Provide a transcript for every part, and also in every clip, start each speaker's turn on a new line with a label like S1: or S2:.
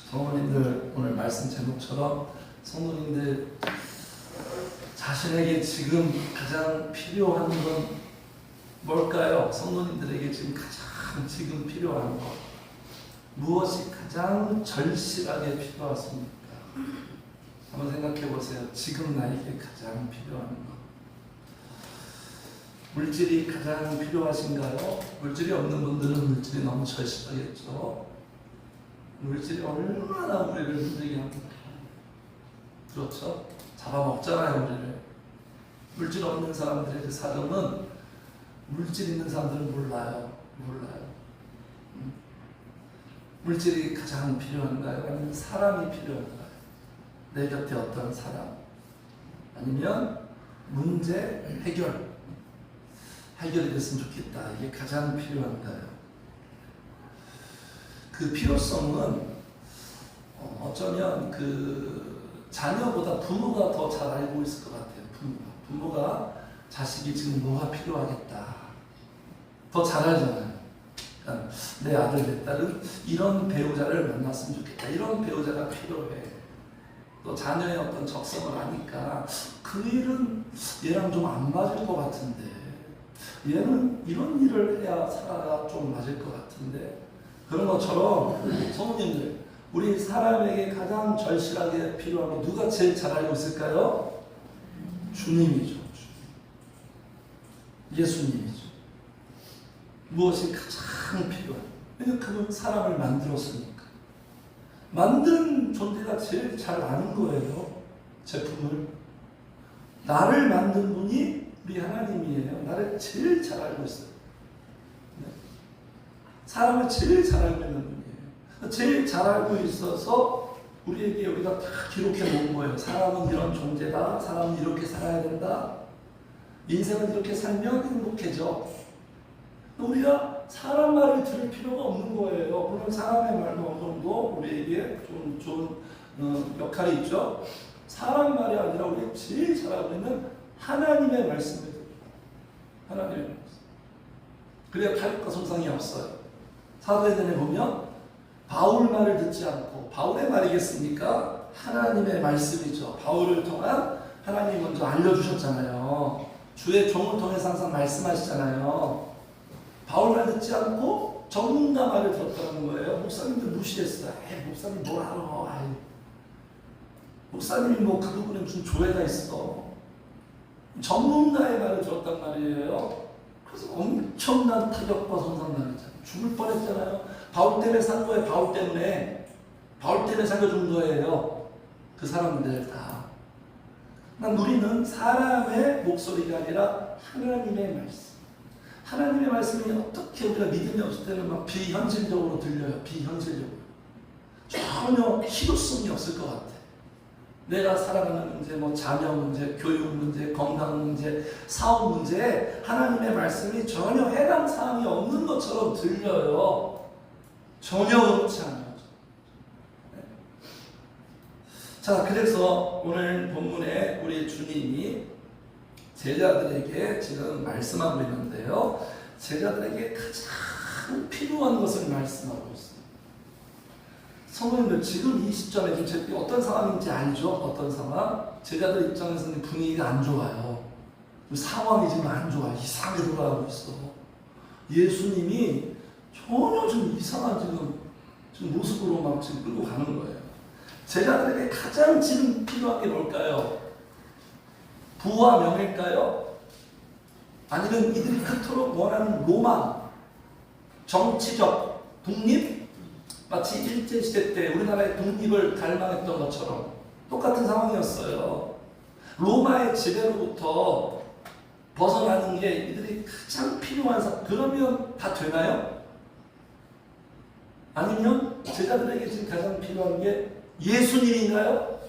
S1: 성도님들, 오늘 말씀 제목처럼 성도님들 자신에게 지금 가장 필요한 건 뭘까요? 성도님들에게 지금 가장 지금 필요한 것, 무엇이 가장 절실하게 필요하십니까? 한번 생각해 보세요. 지금 나에게 가장 필요한 것. 물질이 가장 필요하신가요? 물질이 없는 분들은 물질이 너무 절실하겠죠. 물질이 얼마나 우리를 힘들게 합니까? 그렇죠? 잡아먹잖아요, 우리를. 물질 없는 사람들의 그 사정은 물질 있는 사람들은 몰라요. 물질이 가장 필요한가요? 아니면 사람이 필요한가요? 내 곁에 어떤 사람? 아니면 문제 해결이 됐으면 좋겠다. 이게 가장 필요한가요? 그 필요성은 어쩌면 그 자녀보다 부모가 더 잘 알고 있을 것 같아요. 부모가 자식이 지금 뭐가 필요하겠다. 더 잘 알잖아요. 그러니까 내 아들, 내 딸은 이런 배우자를 만났으면 좋겠다. 이런 배우자가 필요해. 또 자녀의 어떤 적성을 아니까 그 일은 얘랑 좀 안 맞을 것 같은데, 얘는 이런 일을 해야 살아가 좀 맞을 것 같은데, 그런 것처럼 성도님들, 우리 사람에게 가장 절실하게 필요한 거 누가 제일 잘 알고 있을까요? 주님이죠. 예수님이죠. 무엇이 가장 필요한? 왜냐하면 그분 사람을 만들었으니까. 만든 존재가 제일 잘 아는 거예요. 제품을. 나를 만든 분이 우리 하나님이에요. 나를 제일 잘 알고 있어요. 사람을 제일 잘 알고 있는 분이에요. 제일 잘 알고 있어서 우리에게 여기다 다 기록해 놓은 거예요. 사람은 이런 존재다. 사람은 이렇게 살아야 된다. 인생은 이렇게 살면 행복해져. 우리가 사람 말을 들을 필요가 없는 거예요. 물론 사람의 말도 어느 정도 우리에게 좀 좋은 역할이 있죠. 사람 말이 아니라 우리 제일 잘 알고 있는 하나님의 말씀을 들어요. 하나님의 말씀. 그래야 탈과 손상이 없어요. 사도행전에 보면 바울 말을 듣지 않고, 바울의 말이겠습니까? 하나님의 말씀이죠. 바울을 통한 하나님이 먼저 알려주셨잖아요. 주의 종을 통해서 항상 말씀하시잖아요. 바울 말 듣지 않고 전문가 말을 들었다는 거예요. 목사님들 무시했어요. 목사님 뭘 알아? 목사님이 뭐 그 부분에 무슨 조회가 있어. 전문가의 말을 들었단 말이에요. 그래서 엄청난 타격과 손상 당했잖아요. 죽을 뻔했잖아요. 바울 때문에 산 거예요. 바울 때문에 살려준 거예요. 그 사람들 다. 우리는 사람의 목소리가 아니라 하나님의 말씀. 하나님의 말씀이 어떻게 우리가 믿음이 없을 때는 막 비현실적으로 들려요. 비현실적으로. 전혀 실효성이 없을 것 같아. 내가 살아가는 문제, 뭐 자녀 문제, 교육 문제, 건강 문제, 사업 문제에 하나님의 말씀이 전혀 해당 사항이 없는 것처럼 들려요. 전혀 그렇지 않아요. 자, 그래서 오늘 본문에 우리 주님이 제자들에게 지금 말씀하고 있는데요. 제자들에게 가장 필요한 것을 말씀하고 있어요. 성도님들, 지금 이 시점에 어떤 상황인지 알죠? 어떤 상황? 제자들 입장에서는 분위기가 안 좋아요. 상황이 지금 안 좋아. 이상하게 돌아가고 있어. 예수님이 전혀 좀 이상한 지금 모습으로 막 지금 끌고 가는 거예요. 제자들에게 가장 지금 필요한 게 뭘까요? 부와 명일까요? 아니면 이들이 그토록 원하는 로망, 정치적 독립? 마치 일제시대 때 우리나라의 독립을 갈망했던 것처럼 똑같은 상황이었어요. 로마의 지배로부터 벗어나는 게 이들이 가장 필요한 그러면 다 되나요? 아니면 제자들에게 지금 가장 필요한 게 예수님인가요?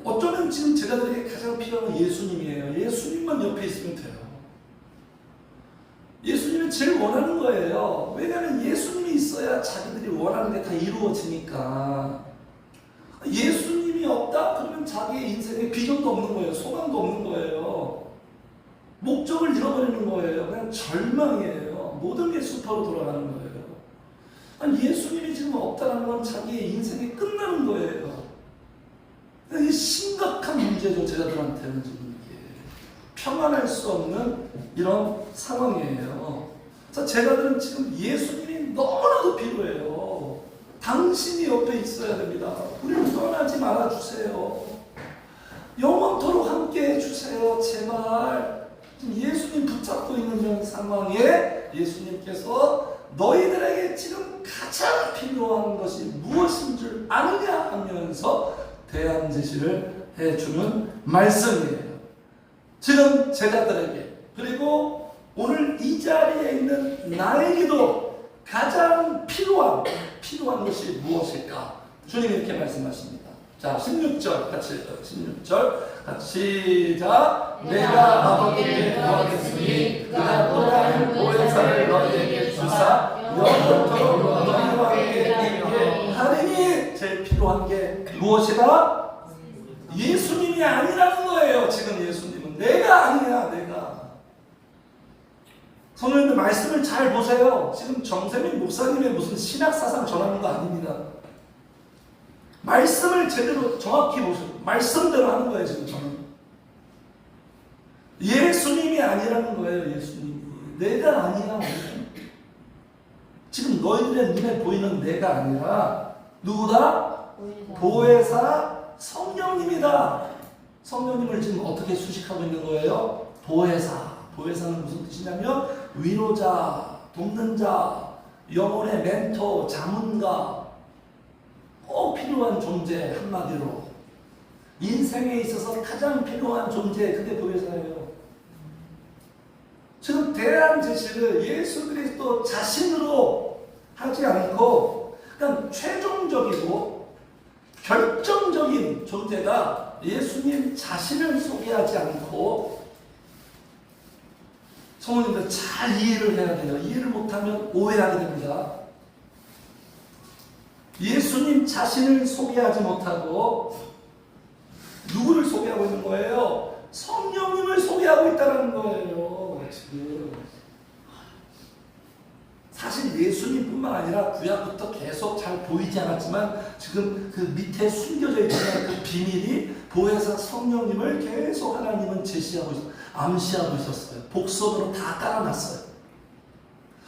S1: 어쩌면 지금 제자들에게 가장 필요한 건 예수님이에요. 예수님만 옆에 있으면 돼요. 예수님이 제일 원하는 거예요. 왜냐하면 예수님이 있어야 자기들이 원하는 게 다 이루어지니까. 예수님이 없다? 그러면 자기의 인생에 비전도 없는 거예요. 소망도 없는 거예요. 목적을 잃어버리는 거예요. 그냥 절망이에요. 모든 게 수포로 돌아가는 거예요. 아니, 예수님이 지금 없다는 건 자기의 인생이 끝나는 거예요. 이게 심각한 문제죠. 제자들한테는 지금 이게 평안할 수 없는 이런 상황이에요. 자, 제자들은 지금 예수님이 너무나도 필요해요. 당신이 옆에 있어야 됩니다. 우리를 떠나지 말아주세요. 영원토록 함께 해주세요. 제발. 지금 예수님 붙잡고 있는 이런 상황에 예수님께서 너희들에게 지금 가장 필요한 것이 무엇인 줄 아느냐 하면서 대안 제시를 해주는 말씀이에요. 지금 제자들에게, 그리고 오늘 이 자리에 있는 나에게도 가장 필요한 것이 무엇일까? 주님이 이렇게 말씀하십니다. 자, 16절 같이 읽어요. 16절 같이 시작. 내가 아버지께 구하겠으니 그가 또 다른 보혜사를 너희에게 주사 영원토록 너희와 함께 있게 하리니. 제일 필요한 게 무엇이다? 예수님이 아니라는 거예요. 지금 예수님은 내가 아니야. 내가. 성도님들 말씀을 잘 보세요. 지금 정세민 목사님의 무슨 신학사상 전하는 거 아닙니다. 말씀을 제대로 정확히 보세요. 말씀대로 하는 거예요. 지금 저는 예수님이 아니라는 거예요. 예수님이 내가 아니야. 지금 너희들의 눈에 보이는 내가 아니라 누구다? 보혜사 성령님이다. 성령님을 지금 어떻게 수식하고 있는 거예요? 보혜사. 보혜사는 무슨 뜻이냐면 위로자, 돕는 자, 영혼의 멘토, 자문가, 꼭 필요한 존재. 한마디로 인생에 있어서 가장 필요한 존재, 그게 보혜사예요. 지금 대안 제시를 예수 그리스도 자신으로 하지 않고 그냥 최종적이고 결정적인 존재가 예수님 자신을 소개하지 않고, 성도님들 잘 이해를 해야 돼요. 이해를 못하면 오해하게 됩니다. 예수님 자신을 소개하지 못하고 누구를 소개하고 있는 거예요? 성령님을 소개하고 있다는 거예요. 지금 사실 예수님뿐만 아니라 구약부터 계속 잘 보이지 않았지만 지금 그 밑에 숨겨져 있는 그 비밀이 보혜사 성령님을 계속 하나님은 제시하고 있어요. 암시하고 있었어요. 복선으로 다 깔아놨어요.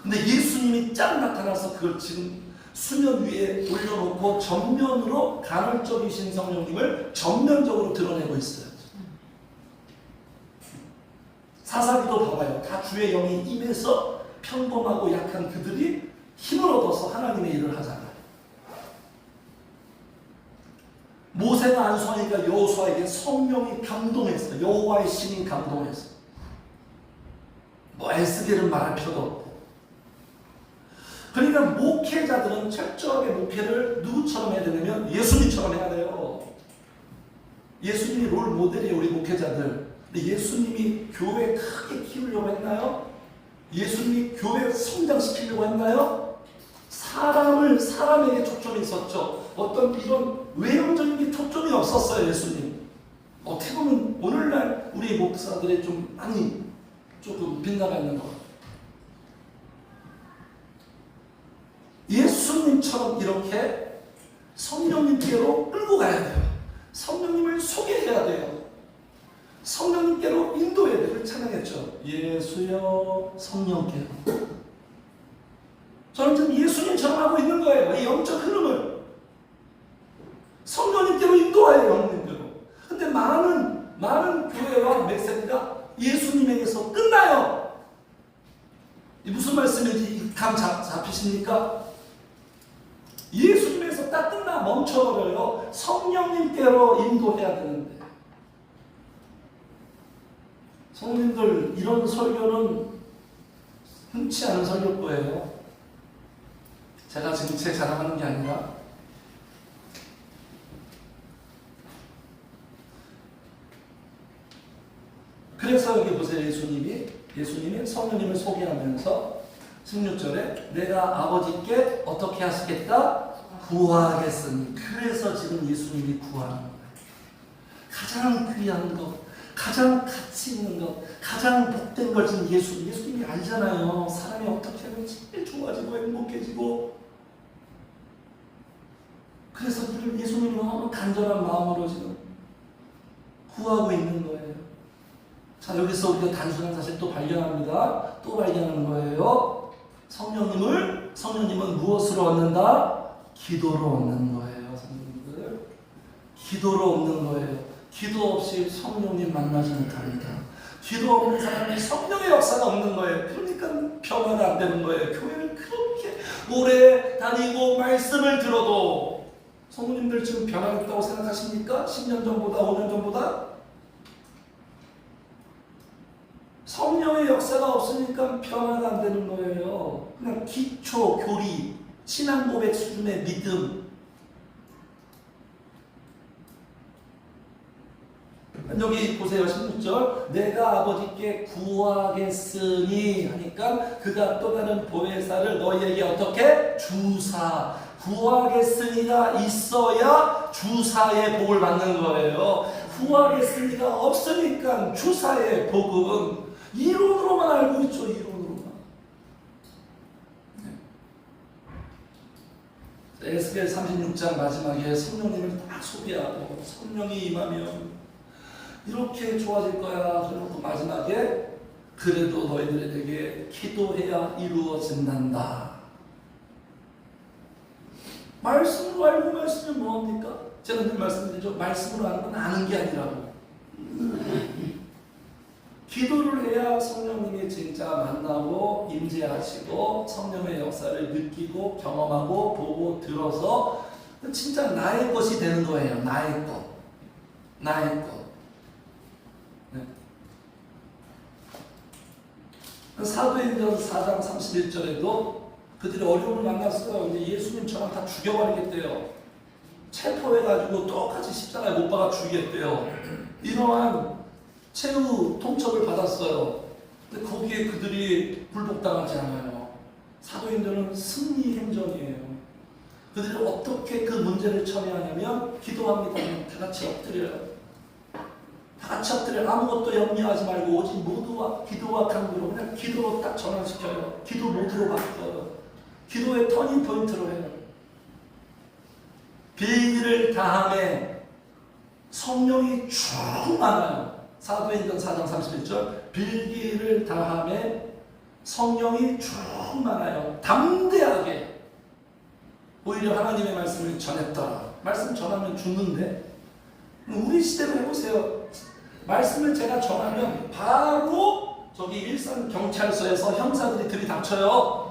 S1: 근데 예수님이 쫙 나타나서 그걸 지금 수면 위에 올려놓고 전면으로 간헐적이신 성령님을 전면적으로 드러내고 있어요. 사사기도 봐봐요. 다 주의 영이 임해서 평범하고 약한 그들이 힘을 얻어서 하나님의 일을 하잖아요. 모세가 안수하니까 여호수아에게 성령이 감동했어요. 여호와의 신이 감동했어요. 뭐 애쓰기를 말할 필요도 없고. 그러니까 목회자들은 철저하게 목회를 누구처럼 해야 되냐면 예수님처럼 해야 돼요. 예수님이 롤 모델이에요. 우리 목회자들. 근데 예수님이 교회 크게 키우려고 했나요? 예수님이 교회 성장시키려고 했나요? 사람에게 초점이 있었죠. 어떤 이런 외형적인 게 초점이 없었어요. 예수님. 어떻게 보면 오늘날 우리 목사들이 좀 많이 조금 빗나가 있는 것 같아요. 예수님처럼 이렇게 성령님께로 끌고 가야 돼요. 성령님을 소개해야 돼요. 성령님께로 인도해야 돼요. 그걸 찬양했죠. 예수여 성령께로. 저는 지금 예수님처럼 하고 있는 거예요. 이 영적 흐름을 성령님께로 인도해요. 영님께로. 근데 많은 교회와 메시지가 예수님에게서 끝나요. 이 무슨 말씀인지 감 잡히십니까? 예수님에서 딱 끝나 멈춰버려요. 성령님께로 인도해야 되는데. 성도님들, 이런 설교는 흔치 않은 설교일 거예요. 제가 지금 제 자랑하는 게 아니라 그래서 여기 보세요. 예수님이 성령님을 소개하면서 16절에 내가 아버지께 어떻게 하시겠다? 구하겠으니. 그래서 지금 예수님이 구하는 거예요. 가장 귀한 것, 가장 가치 있는 것, 가장 복된 걸 지금 예수님이 아니잖아요. 사람이 어떻게 하면 제일 좋아지고 행복해지고 그들을 예수님은 너무 간절한 마음으로 지금 구하고 있는 거예요. 자, 여기서 우리가 단순한 사실 또 발견합니다. 또 발견하는 거예요. 성령님은 무엇으로 얻는다? 기도로 얻는 거예요. 성령님들 기도로 얻는 거예요. 기도 없이 성령님 만나지 못합니다. 기도 없는 사람이 성령의 역사가 없는 거예요. 그러니까 변화가 안 되는 거예요. 교회를 그렇게 오래 다니고 말씀을 들어도 성도님들 지금 변화했다고 생각하십니까? 10년 전보다 5년 전보다? 성령의 역사가 없으니까 변화가 안 되는 거예요. 그냥 기초, 교리, 신앙 고백 수준의 믿음. 여기 보세요. 16절. 내가 아버지께 구하겠으니 하니까 그가 또 다른 보혜사를 너희에게 어떻게? 주사. 구하겠으니가 있어야 주사의 복을 받는 거예요. 구하겠으니가 없으니까 주사의 복은 이론으로만 알고 있죠. 이론으로만. 에스겔 36장 마지막에 성령님을 딱 소개하고 성령이 임하면 이렇게 좋아질 거야. 그리고 마지막에 그래도 너희들에게 기도해야 이루어진단다. 말씀으로 알고 말씀이 뭐합니까? 제가 늘 말씀드리죠. 말씀으로 아는 건 아는 게 아니라고. 기도를 해야 성령님이 진짜 만나고 임재하시고 성령의 역사를 느끼고 경험하고 보고 들어서 진짜 나의 것이 되는 거예요. 나의 것. 나의 것. 네. 사도행전 4장 31절에도 그들이 어려움을 만났어요. 이제 예수님처럼 다 죽여버리겠대요. 체포해가지고 똑같이 십자가에 못 박아 죽이겠대요. 이러한 최후 통첩을 받았어요. 근데 거기에 그들이 굴복당하지 않아요. 사도행전은 승리 행전이에요. 그들이 어떻게 그 문제를 처리하냐면 기도합니다. 다 같이 엎드려요. 다 같이 엎드려요. 아무것도 염려하지 말고 오직 모두와 기도와 간구로 그냥 기도로 딱 전환시켜요. 기도 모드로 바뀌어요. 기도의 터닝 포인트로 해요. 빌기를 다함에 성령이 충만해요. 사도행전 4장 31절 빌기를 다함에 성령이 충만하여 담대하게 오히려 하나님의 말씀을 전했더라. 말씀 전하면 죽는데 우리 시대로 해보세요. 말씀을 제가 전하면 바로 저기 일산 경찰서에서 형사들이 들이닥쳐요.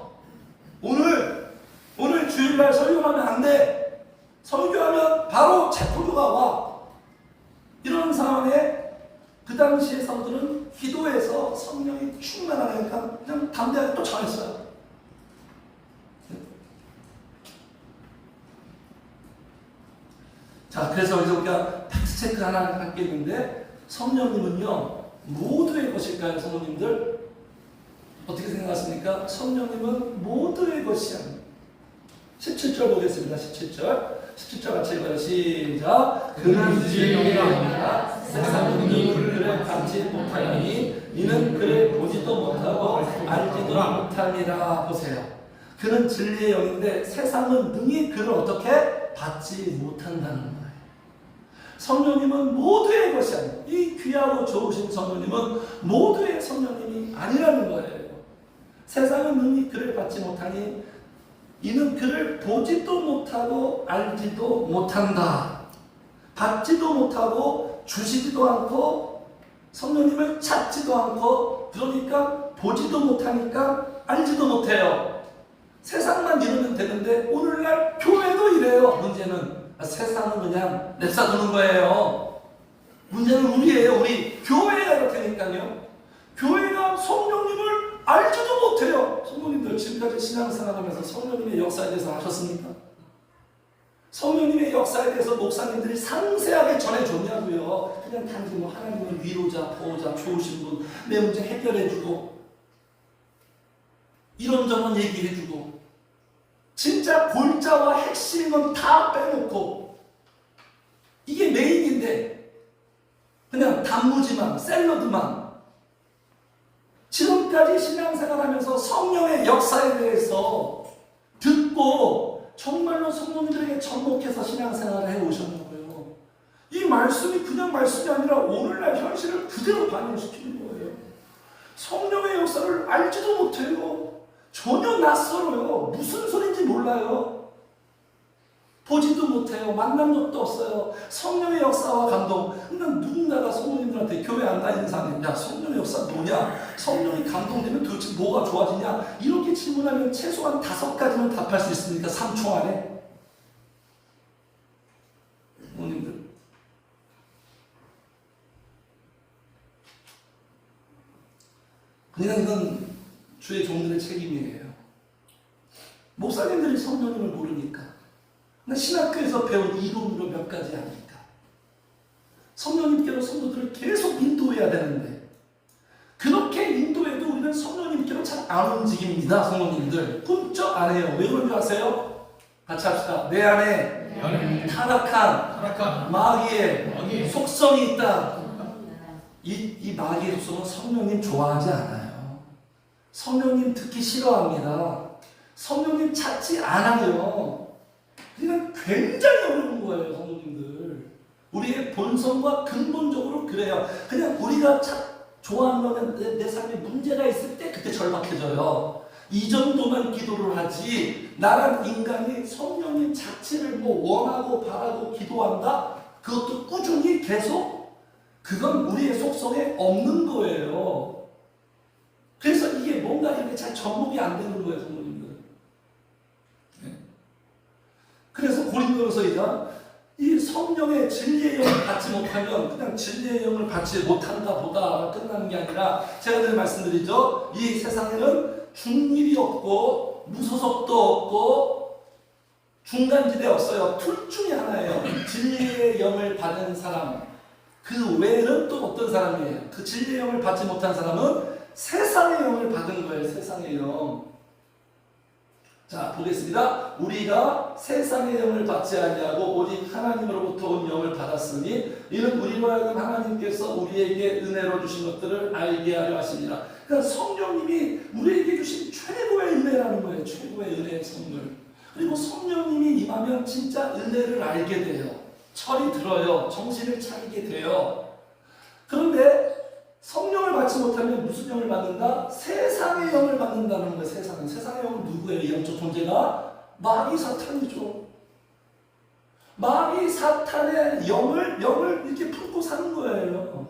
S1: 오늘 주일날 설교하면 안 돼. 설교하면 바로 체포조가 와. 이런 상황에 그 당시의 성도들은 기도해서 성령이 충만하니까 그냥 담대하게 또 전했어요. 자, 그래서 여기서 우리가 팩트체크 하나 하겠는데 성령님은요 모두의 것일까요? 성도님들 어떻게 생각하십니까? 성령님은 모두의 것이 아닙니다. 17절 보겠습니다. 17절 같이 읽어요. 시작. 그는 진리의 영이라 세상은 그를 받지 못하니 이는 그를 보지도 못하고 알지도 못하니라. 보세요. 그는 진리의 영인데 세상은 능히 그를 어떻게 받지 못한다는 거예요. 성령님은 모두의 것이 아니에요. 이 귀하고 좋으신 성령님은 모두의 성령님이 아니라는 거예요. 세상은 능히 그를 받지 못하니 이는 그를 보지도 못하고 알지도 못한다. 받지도 못하고 주시지도 않고 성령님을 찾지도 않고 그러니까 보지도 못하니까 알지도 못해요. 세상만 이러면 되는데 오늘날 교회도 이래요. 문제는 세상은 그냥 냅사두는 거예요. 문제는 우리예요. 우리 교회가 그렇다니까요. 교회가 성령님을 알지도 못해요. 성도님들 지금까지 신앙생활하면서 성령님의 역사에 대해서 아셨습니까? 성령님의 역사에 대해서 목사님들이 상세하게 전해줬냐고요. 그냥 단지 뭐 하나님의 위로자, 보호자, 좋으신 분, 내 문제 해결해주고 이런저런 얘기해주고 진짜 골자와 핵심은 다 빼놓고 이게 메인인데 그냥 단무지만 샐러드만 지금까지 신앙생활하면서 성령의 역사에 대해서 듣고 정말로 성령님들에게 접목해서 신앙생활을 해오셨냐고요. 이 말씀이 그냥 말씀이 아니라 오늘날 현실을 그대로 반영시키는 거예요. 성령의 역사를 알지도 못해요. 전혀 낯설어요. 무슨 소리인지 몰라요. 보지도 못해요. 만난 적도 없어요. 성령의 역사와 감동. 그냥 누군가가 성도님들한테 교회 안 다니는 사람이 야 성령의 역사 뭐냐? 성령이 감동되면 도대체 뭐가 좋아지냐? 이렇게 질문하면 최소한 5가지는 답할 수 있습니까? 3초 안에. 성도님들. 그냥 이건 주의 종들의 책임이에요. 목사님들이 성령님을 모르니까. 신학교에서 배운 이론으로 몇 가지 아니까. 성령님께로 성도들을 계속 인도해야 되는데 그렇게 인도해도 우리는 성령님께로 잘 안 움직입니다. 성도님들 꿈쩍 안 해요. 왜 그런 줄 아세요? 같이 합시다. 내 안에 타락한 마귀의 속성이 있다. 이 마귀의 속성은 성령님 좋아하지 않아요. 성령님 듣기 싫어합니다. 성령님 찾지 않아요. 그냥 굉장히 어려운 거예요, 성도님들. 우리의 본성과 근본적으로 그래요. 그냥 우리가 좋아하는 거는 내 삶에 문제가 있을 때 그때 절박해져요. 이 정도만 기도를 하지 나란 인간이 성령님 자체를 원하고 바라고 기도한다? 그것도 꾸준히 계속 그건 우리의 속성에 없는 거예요. 그래서 이게 뭔가 이렇게 잘 접목이 안 되는 거예요, 성도님들. 그래서 고린도서이자 이 성령의 진리의 영을 받지 못하면 그냥 진리의 영을 받지 못한다 보다 끝나는 게 아니라 제가 늘 말씀드리죠. 이 세상에는 중립이 없고 무소속도 없고 중간지대 없어요. 둘 중에 하나예요. 진리의 영을 받은 사람 그 외에는 또 어떤 사람이에요? 그 진리의 영을 받지 못한 사람은 세상의 영을 받은 거예요. 세상의 영. 자 보겠습니다. 우리가 세상의 영을 받지 아니하고 오직 하나님으로부터 온 영을 받았으니 이는 우리로 하여금 하나님께서 우리에게 은혜로 주신 것들을 알게 하려 하십니다. 그러니까 성령님이 우리에게 주신 최고의 은혜라는 거예요. 최고의 은혜의 선물. 그리고 성령님이 임하면 진짜 은혜를 알게 돼요. 철이 들어요. 정신을 차리게 돼요. 그런데 성령을 받지 못하면 무슨 영을 받는다? 세상의 영을 받는다는 거예요. 세상의 영은 누구예요? 영적 존재가? 마귀 사탄이죠. 마귀 사탄의 영을 이렇게 품고 사는 거예요.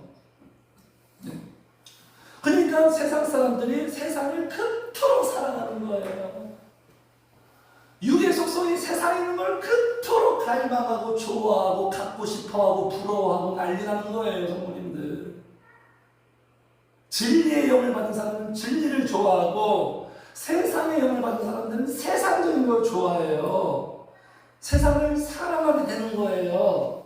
S1: 그러니까 세상 사람들이 세상을 그토록 사랑하는 거예요. 육의 속성이 세상에 있는 걸 그토록 갈망하고 좋아하고 갖고 싶어하고 부러워하고 난리나는 거예요. 성도님들. 진리의 영을 받은 사람은 진리를 좋아하고 세상의 영을 받은 사람들은 세상적인 걸 좋아해요. 세상을 사랑하게 되는 거예요.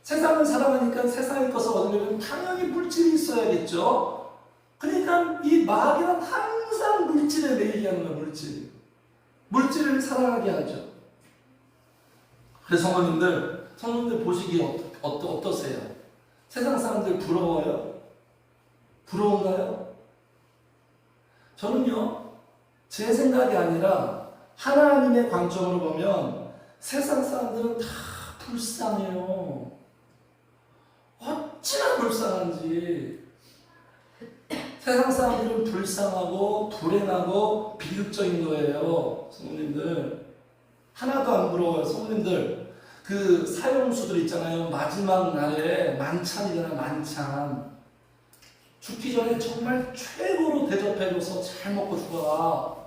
S1: 세상을 사랑하니까 세상의 것을 얻으려면 당연히 물질이 있어야겠죠. 그러니까 이 마귀는 항상 물질에 매이게 하는 거예요. 물질을 사랑하게 하죠. 그래서 성도님들 보시기에 어떠세요? 세상 사람들 부러워요? 부러운가요? 저는요, 제 생각이 아니라 하나님의 관점으로 보면 세상 사람들은 다 불쌍해요. 어찌나 불쌍한지. 세상 사람들은 불쌍하고 불행하고 비극적인 거예요. 성도님들. 하나도 안 부러워요. 성도님들. 그 사형수들 있잖아요. 마지막 날에 만찬이잖아요. 만찬. 죽기 전에 정말 최고로 대접해줘서 잘 먹고 죽어라.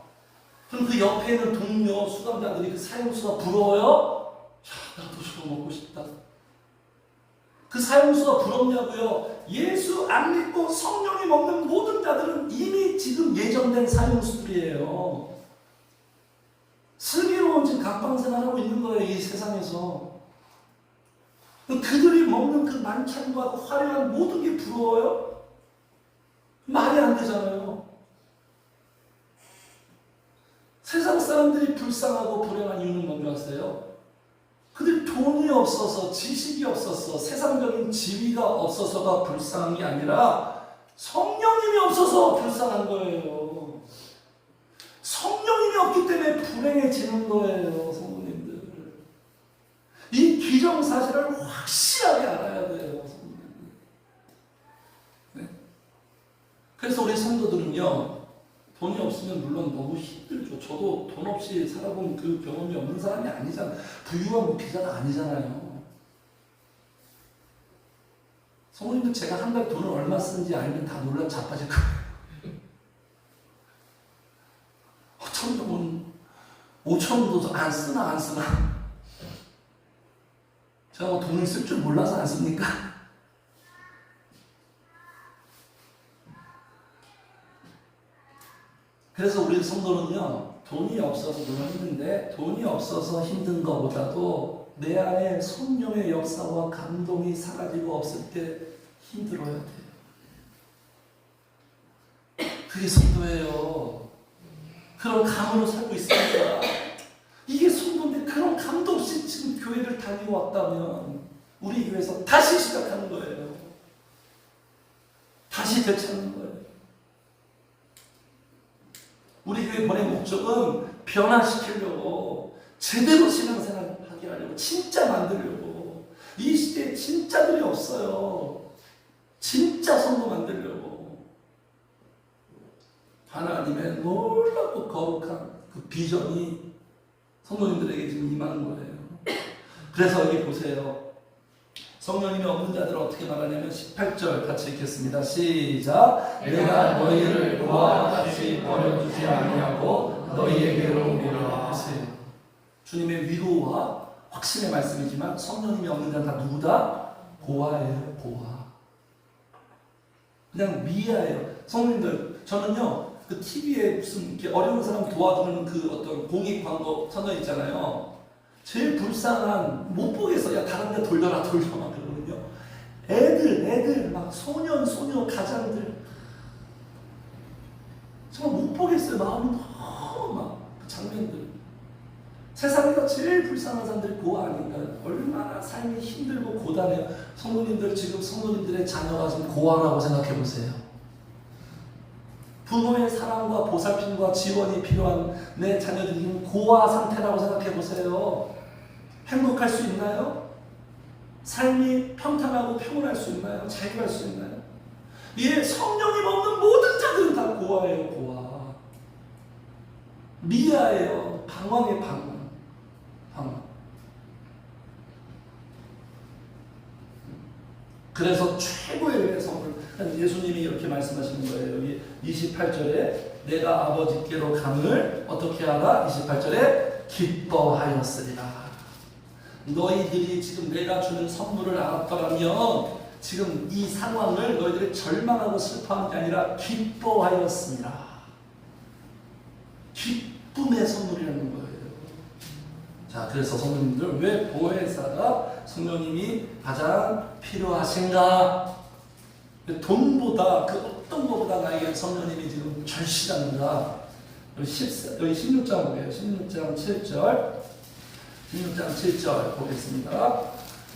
S1: 그럼 그 옆에 있는 동료 수감자들이 그 사형수가 부러워요? 야, 나도 저거 먹고 싶다. 그 사형수가 부럽냐고요? 예수 안 믿고 성령이 먹는 모든 자들은 이미 지금 예정된 사형수들이에요. 슬기로운 지금 각방생활하고 있는 거예요. 이 세상에서. 그들이 먹는 그 만찬과 그 화려한 모든 게 부러워요? 말이 안 되잖아요. 세상 사람들이 불쌍하고 불행한 이유는 뭔지 아세요? 그들 돈이 없어서, 지식이 없어서, 세상적인 지위가 없어서가 불쌍한 게 아니라 성령님이 없어서 불쌍한 거예요. 성령님이 없기 그렇기 때문에 불행해지는 거예요, 성도님들. 이 기정사실을 확실하게 알아야 돼요, 성도님들. 네? 그래서 우리 성도들은요, 돈이 없으면 물론 너무 힘들죠. 저도 돈 없이 살아본 그 경험이 없는 사람이 아니잖아요. 부유한 목회자가 아니잖아요. 성도님들 제가 한 달 돈을 얼마 쓰는지 알면 다 놀라 자빠질 거예요. 어떤 경우는 5,000원도 안 쓰나. 제가 뭐 돈을 쓸 줄 몰라서 안 씁니까? 그래서 우리 성도는요, 돈이 없어서 물론 힘든데, 돈이 없어서 힘든 것보다도 내 안에 성령의 역사와 감동이 사라지고 없을 때 힘들어야 돼요. 그게 성도예요. 그런 감으로 살고 있으니까. 이게 성도인데 그런 감도 없이 지금 교회를 다니고 왔다면 우리 교회에서 다시 시작하는 거예요. 다시 되찾는 거예요. 우리 교회 보낸 목적은 변화시키려고, 제대로 신앙생활 하게 하려고, 진짜 만들려고. 이 시대에 진짜들이 없어요. 진짜 성도 만들려고. 하나님의 놀랍고 거룩한 그 비전이 성도님들에게 지금 임하는 거예요. 그래서 여기 보세요. 성령님이 없는 자들은 어떻게 말하냐면 18절 같이 읽겠습니다. 시작. 내가 너희를 그와 같이 버려두지 아니하고 너희에게로 오리라. 주님의 위로와 확신의 말씀이지만 성령님이 없는 자는 다 누구다? 고아예요. 고아. 그냥 미아예요. 성도님들, 저는요, 그 TV에 무슨 이렇게 어려운 사람 도와주는 그 어떤 공익 광고 선언 있잖아요. 제일 불쌍한, 못 보겠어. 야, 다른 데 돌려라 그러거든요. 애들, 막 소년, 소녀, 가장들. 정말 못 보겠어요. 마음이 너무 막, 그 장면들. 세상에서 제일 불쌍한 사람들이 고아 아닌가요? 얼마나 삶이 힘들고 고단해요. 성도님들, 지금 성도님들의 자녀가 지금 고아라고 생각해 보세요. 부모의 사랑과 보살핌과 지원이 필요한 내 자녀들이 고아 상태라고 생각해 보세요. 행복할 수 있나요? 삶이 평탄하고 평온할 수 있나요? 자유할 수 있나요? 이 성령이 없는 모든 자들은 다 고아예요. 고아. 미아예요. 방황의 방황. 그래서 최고의 은혜의 선물, 예수님이 이렇게 말씀하시는 거예요. 여기 28절에 내가 아버지께로 감을 어떻게 하라? 28절에 기뻐하였으리라. 너희들이 지금 내가 주는 선물을 알았더라면 지금 이 상황을 너희들이 절망하고 슬퍼하는 게 아니라 기뻐하였습니다. 기쁨의 선물이라는 거예요. 자, 그래서 성도님들, 왜 보혜사가 성령님이 가장 필요하신가? 돈보다 그 어떤 것보다 나에게 성령님이 지금 절실한가? 여기 16장 보게요. 16장 7절. 16장 7절 보겠습니다.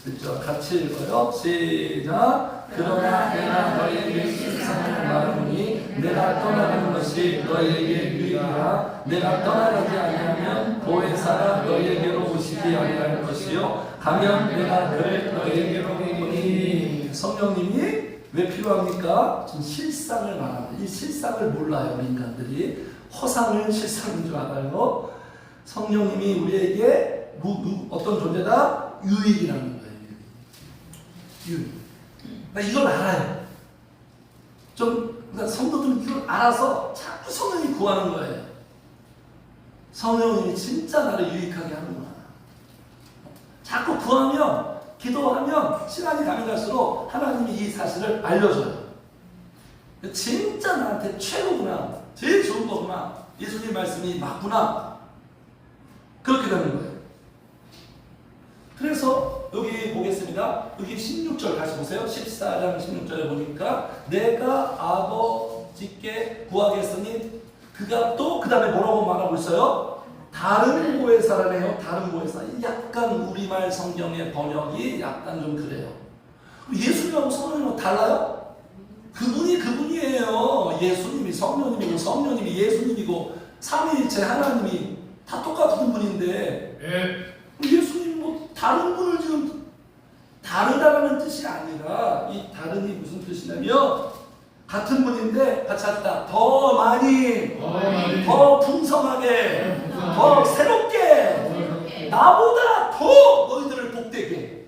S1: 7절 같이 읽어요. 시작. 그러나 내가 너희에게 실상을 말하노니 내가 떠나가는 것이 너희에게 유익이라. 내가 떠나가지 아니하면 보혜사가 너희에게로 오시지 아니할 것이요 가면 내가 그를 너희에게로 오니. 성령님이 왜 필요합니까? 지금 실상을 말합니다. 이 실상을 몰라요. 우리 인간들이 허상을 실상인 줄 알아요. 성령님이 우리에게 어떤 존재다? 유익이라는 거예요. 유익. 이걸 알아요. 성도들은 이걸 알아서 자꾸 성령이 구하는 거예요. 성령님이 진짜 나를 유익하게 하는구나. 자꾸 구하면, 기도하면 시간이 가면 갈수록 하나님이 이 사실을 알려줘요. 진짜 나한테 최고구나. 제일 좋은 거구나. 예수님 말씀이 맞구나. 그렇게 되는 거예요. 그래서 여기 보겠습니다. 여기 16절 다시 보세요. 14장 16절에 보니까 내가 아버지께 구하겠으니 그가 또 그 다음에 뭐라고 말하고 있어요? 다른 보혜사라네요. 다른 보혜사. 약간 우리말 성경의 번역이 약간 좀 그래요. 예수님하고 성령님하고 달라요? 그분이 그분이에요. 예수님이 성령님이고 성령님이 예수님이고 삼위일체 하나님이 다 똑같은 분인데 예수님 뭐 다른 분을 지금 다르다라는 뜻이 아니라 이 다른이 무슨 뜻이냐면 같은 분인데 같이 합시다. 더 많이, 더 풍성하게, 더 새롭게, 나보다 더 너희들을 복되게.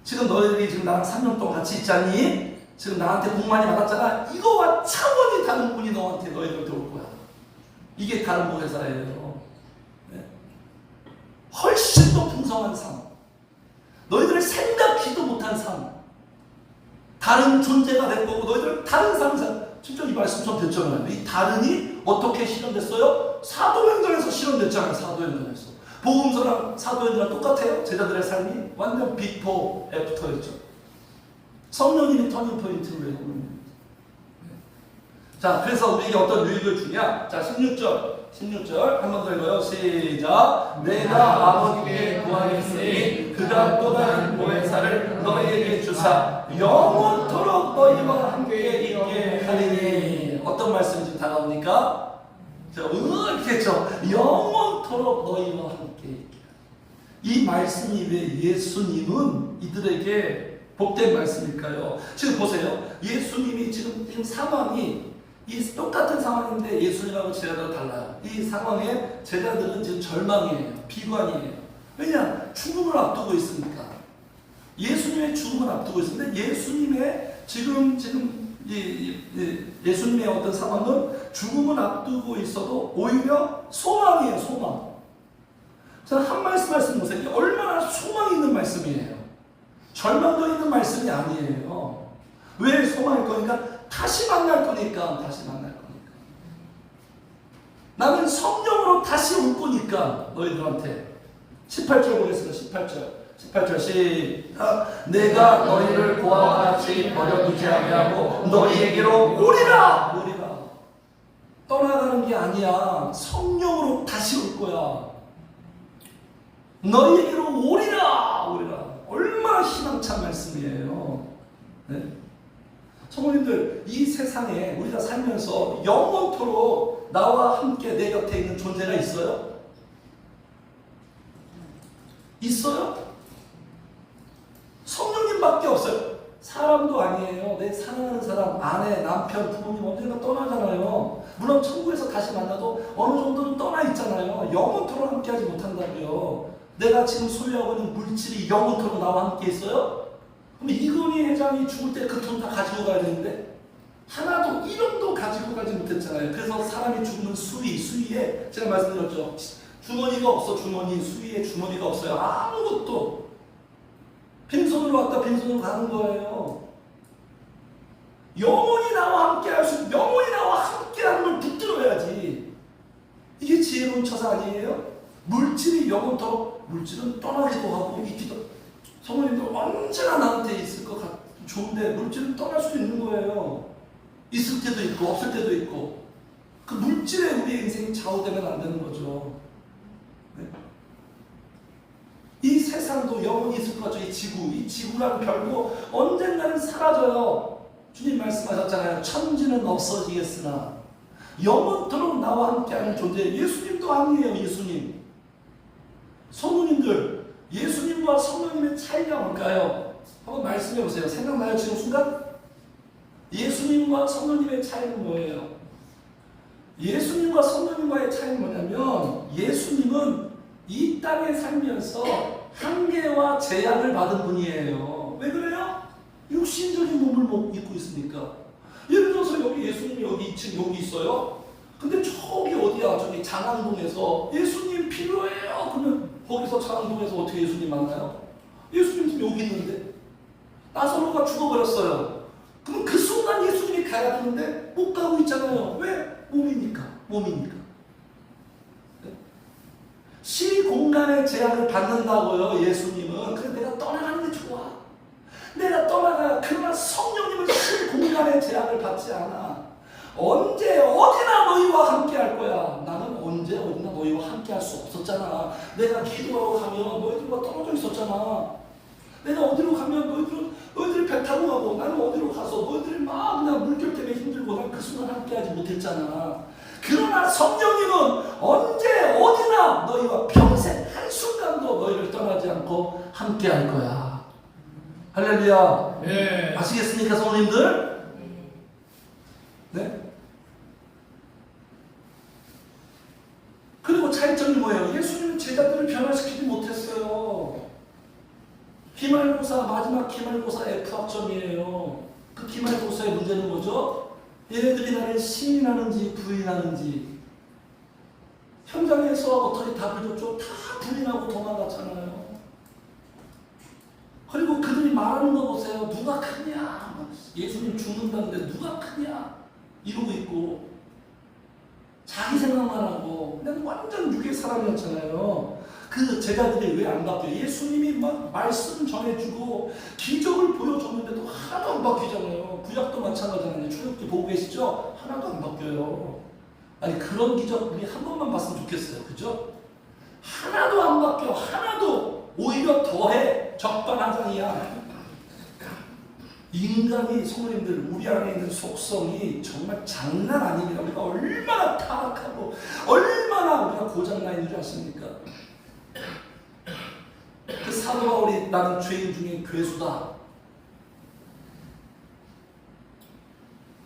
S1: 지금 너희들이 지금 나랑 3년 동안 같이 있잖니? 지금 나한테 복 많이 받았잖아. 이거와 차원이 다른 분이 너한테 너희들한테 올 거야. 이게 다른 보혜사예요. 네? 훨씬 더 풍성한 삶. 너희들을 생각지도 못한 삶. 다른 존재가 된 거고 너희들 다른 삶. 진짜 이 말씀처럼 됐잖아요. 이 다른이 어떻게 실현됐어요? 사도행전에서 실현됐잖아요. 사도행전에서. 복음서랑 사도행전이랑 똑같아요. 제자들의 삶이 완전 비포 애프터였죠. 성령님이 터닝 포인트를 외우는. 자, 그래서 우리에게 어떤 유익을 주냐? 자, 16절 한 번 더 읽어요. 시작. 내가 아버지께 구하겠으니 그가 또 다른 보혜사를 너희에게 주사 영원토록 너희와 함께 있게 하리니. 어떤 말씀이 지금 다가옵니까? 자, 이렇게 했죠. 영원토록 너희와 함께 있게. 이 말씀이 왜 예수님은 이들에게 복된 말씀일까요? 지금 보세요. 예수님이 지금 상황이 이 똑같은 상황인데 예수님하고 제자들은 달라요. 이 상황에 제자들은 지금 절망이에요. 비관이에요. 왜냐? 죽음을 앞두고 있으니까. 예수님의 죽음을 앞두고 있는데 예수님의 예수님의 어떤 상황은 죽음을 앞두고 있어도 오히려 소망이에요. 소망. 자, 한 말씀 보세요. 이게 얼마나 소망이 있는 말씀이에요. 절망도 있는 말씀이 아니에요. 왜 소망일 거니까? 다시 만날 거니까. 나는 성령으로 다시 올 거니까 너희들한테. 18절 보겠습니다. 18절 시작. 내가 너희를 고아와 같이 버려두지 아니하고 너희에게로 오리라. 떠나가는 게 아니야. 성령으로 다시 올 거야. 너희에게로 오리라. 얼마나 희망찬 말씀이에요. 네? 성도님들, 이 세상에 우리가 살면서 영원토록 나와 함께 내 곁에 있는 존재가 있어요? 있어요? 성령님밖에 없어요. 사람도 아니에요. 내 사랑하는 사람, 아내, 남편, 부모님 언젠가 떠나잖아요. 물론 천국에서 다시 만나도 어느 정도는 떠나 있잖아요. 영원토록 함께하지 못한다고요. 내가 지금 소유하고 있는 물질이 영원토록 나와 함께 있어요? 그럼 이건희 회장이 죽을 때 그 돈 다 가지고 가야 되는데 하나도 1원도 가지고 가지 못했잖아요. 그래서 사람이 죽는 수위에 제가 말씀드렸죠. 주머니가 없어. 수위에 주머니가 없어요. 아무것도. 빈손으로 왔다 빈손으로 가는 거예요. 영원히 나와 함께하는 걸 붙들어야지. 이게 지혜로운 처사 아니에요? 물질이 영원토록, 물질은 떠나기도 하고 있기도. 성도님들 언제나 나한테 있을 것 같아. 좋은데 물질은 떠날 수 있는 거예요. 있을 때도 있고 없을 때도 있고. 그 물질에 우리의 인생이 좌우되면 안 되는 거죠. 네? 이 세상도 영원히 있을 거죠. 이 지구라는 별도 언젠가는 사라져요. 주님 말씀하셨잖아요. 천지는 없어지겠으나 영원토록 나와 함께하는 존재. 예수님도 아니에요. 예수님. 성도님들, 예수님과 성령님의 차이가 뭘까요? 한번 말씀해 보세요. 생각나요? 지금 순간? 예수님과 성령님의 차이는 뭐예요? 예수님과 성령님과의 차이는 뭐냐면 예수님은 이 땅에 살면서 한계와 제약을 받은 분이에요. 왜 그래요? 육신적인 몸을 입고 있으니까. 예를 들어서 여기 예수님이 여기 2층 여기 있어요. 근데 저기 어디야? 저기 장안동에서 예수님 필요해요. 그러면 거기서 장안동에서 어떻게 예수님 만나요? 예수님 지금 여기 있는데 나사로가 죽어버렸어요. 그럼 그 순간 예수님이 가야 되는데 못 가고 있잖아요. 왜? 몸이니까. 네? 시공간의 제약을 받는다고요. 예수님은. 그래 내가 떠나가는 게 좋아. 내가 떠나가. 그러나 성령님은 시공간의 제약을 받지 않아. 언제 어디나 너희와 함께 할 거야. 나는 언제 어디나 너희와 함께 할 수 없었잖아. 내가 기도하러 가면 너희들과 떨어져 있었잖아. 내가 어디로 가면 너희들이 배 타고 가고 나는 어디로 가서 너희들이 막 그냥 물결 때문에 힘들고 난 그 순간 함께 하지 못했잖아. 그러나 성령님은 언제 어디나 너희와 평생 한순간도 너희를 떠나지 않고 함께 할 거야. 할렐루야.
S2: 네.
S1: 아시겠습니까, 성도님들? 네? 그리고 차이점이 뭐예요? 예수님은 제자들을 변화시키지 못했어요. 기말고사, 마지막 기말고사 F학점이에요. 그 기말고사의 문제는 뭐죠? 얘네들이 나를 시인하는지 부인하는지. 현장에서 어떻게 답을 줬죠? 다 부인하고 도망갔잖아요. 그리고 그들이 말하는 거 보세요. 누가 크냐? 예수님 죽는다는데 누가 크냐? 이러고 있고 자기 생각만 하고 그냥 완전 육의 사람이었잖아요. 그 제자들이 왜 안 바뀌어요? 예수님이 막 말씀 전해주고 기적을 보여줬는데도 하나도 안 바뀌잖아요. 구약도 마찬가지잖아요. 출애굽기 보고 계시죠? 하나도 안 바뀌어요. 아니 그런 기적 우리 한 번만 봤으면 좋겠어요. 그죠? 하나도 안 바뀌어. 하나도 오히려 더해. 적반하장이야. 인간이 성도님들 우리 안에 있는 속성이 정말 장난 아닙니다. 우리가 얼마나 타락하고 얼마나 우리가 고장나 있는 줄 아십니까? 그 사도 바울이 나는 죄인 중에 괴수다.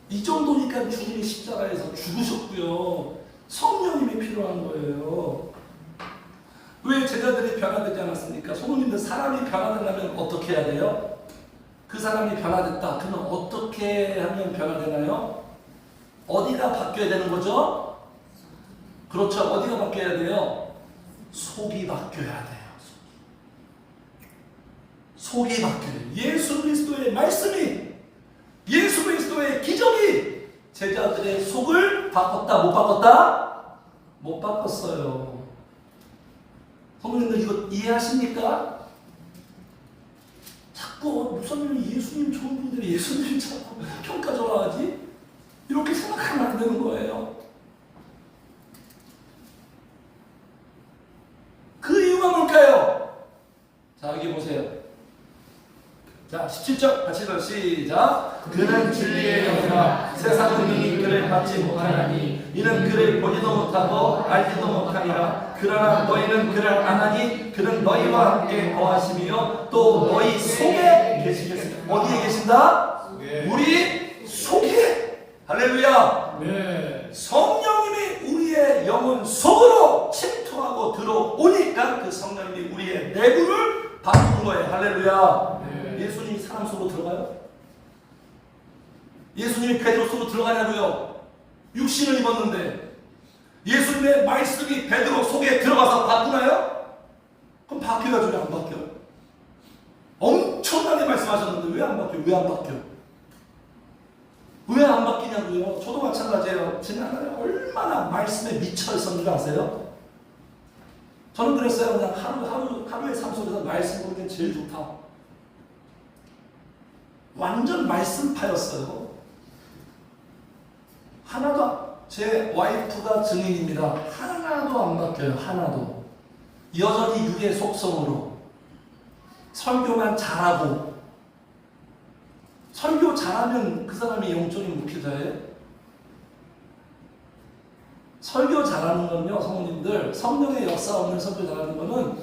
S1: 이 정도니까 주님이 십자가에서 죽으셨고요. 성령님이 필요한 거예요. 왜 제자들이 변화되지 않았습니까? 성도님들 사람이 변화되려면 어떻게 해야 돼요? 그 사람이 변화됐다. 그러면 어떻게 하면 변화되나요? 어디가 바뀌어야 되는 거죠? 그렇죠. 어디가 바뀌어야 돼요? 속이 바뀌어야 돼요. 속이 바뀌어요. 예수 그리스도의 말씀이, 예수 그리스도의 기적이 제자들의 속을 바꿨다. 못 바꿨다? 못 바꿨어요. 성도님들 이거 이해하십니까? 자꾸 목사님은 예수님 좋은 분들이 예수님 자꾸 평가절하하지? 이렇게 생각하면 안 되는 거예요. 그 이유가 뭘까요? 자 여기 보세요. 자 17절 같이 읽어 시작. 그는 진리의 영이라 세상은 능히 그를 받지 못하나니 이는 그를 보지도 못하고 알지도 못하니라. 그러나 너희는 그를 아나니 그는 너희와 함께 거하시며 또 너희 속에 계시겠습니다. 어디에 계신다? 우리 속에. 할렐루야.
S2: 네.
S1: 성령님이 우리의 영혼 속으로 침투하고 들어오니까 그 성령님이 우리의 내부를 바꾸는 거예요. 할렐루야.
S2: 네.
S1: 예수님이 사람 속으로 들어가요? 예수님이 베드로 속으로 들어가냐고요? 육신을 입었는데 예수님의 말씀이 베드로 속에 들어가서 바꾸나요? 그럼 바뀌어가지고 왜 안 바뀌어? 엄청나게 말씀하셨는데 왜 안 바뀌어? 왜 안 바뀌어? 왜 안 바뀌냐고요? 저도 마찬가지예요. 지난날에 얼마나 말씀에 미쳐 있었는지 아세요? 저는 그랬어요. 그냥 하루의 삶 속에서 말씀 보는 게 제일 좋다. 완전 말씀파였어요. 하나도 제 와이프가 증인입니다. 하나도 안 바뀌어요. 하나도. 여전히 육의 속성으로 설교만 잘하고, 설교 잘하면 그 사람이 영적인 목회자예요? 설교 잘하는 건요, 성도님들, 성령의 역사 없는 설교 잘하는 거는